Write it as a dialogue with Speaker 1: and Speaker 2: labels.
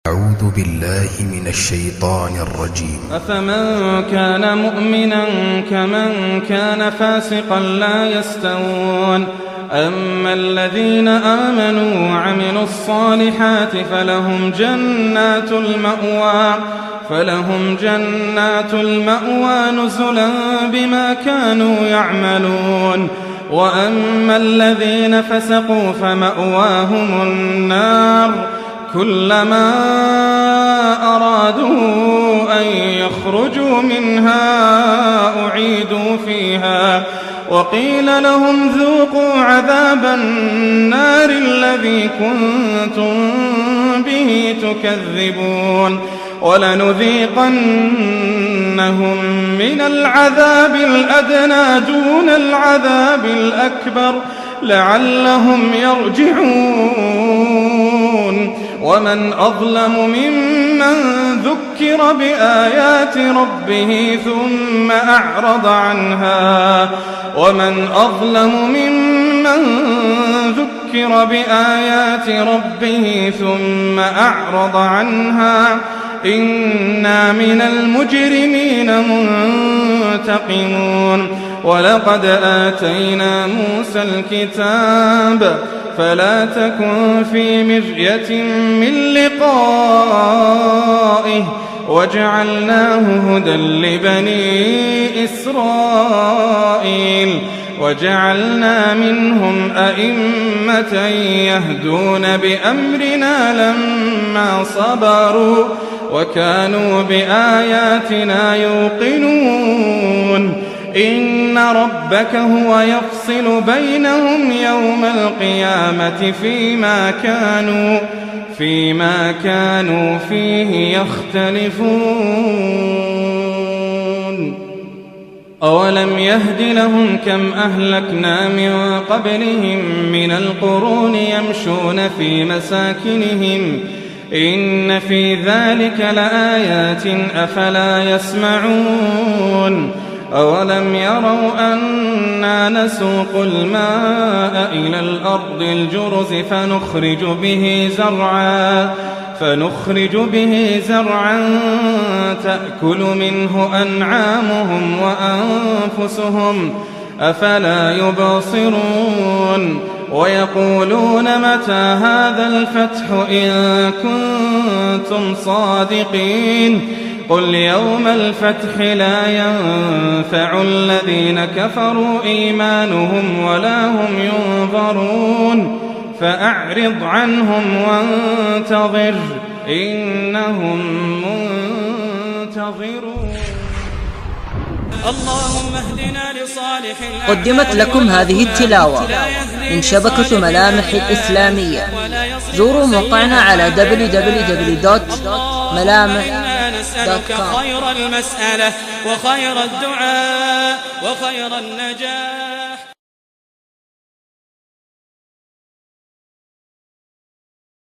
Speaker 1: أعوذ بالله من الشيطان الرجيم.
Speaker 2: أفمن كان مؤمنا كمن كان فاسقا لا يستوون. أما الذين آمنوا وعملوا الصالحات فلهم جنات المأوى نزلا بما كانوا يعملون. وأما الذين فسقوا فمأواهم النار كلما أرادوا أن يخرجوا منها أعيدوا فيها وقيل لهم ذوقوا عذاب النار الذي كنتم به تكذبون. ولنذيقنهم من العذاب الأدنى دون العذاب الأكبر لعلهم يرجعون. ومن أظلم ممن ذكر بآيات ربه ثم أعرض عنها إنا من المجرمين منتقمون. ولقد آتينا موسى الكتاب فلا تكن في مرية من لقائه وجعلناه هدى لبني إسرائيل وجعلنا منهم أئمة يهدون بأمرنا لما صبروا وكانوا بآياتنا يوقنون. إن ربك هو يفصل بينهم يوم القيامة فيما كانوا فيه يختلفون. أولم يهد لهم كم أهلكنا من قبلهم من القرون يمشون في مساكنهم إن في ذلك لآيات أفلا يسمعون. أولم يروا أنا نسوق الماء إلى الأرض الجرز فنخرج به زرعا تأكل منه أنعامهم وأنفسهم أفلا يبصرون. ويقولون متى هذا الفتح إن كنتم صادقين قل يوم الفتح لا ينفع الذين كفروا إيمانهم ولا هم ينظرون. فأعرض عنهم وانتظر إنهم منتظرون.
Speaker 3: اللهم اهدنا لصالح
Speaker 4: قدمت لكم هذه التلاوة من شبكة ملامح الإسلامية. زوروا موقعنا على www.ملامح.com.
Speaker 3: خير المسألة وخير الدعاء وخير النجاة.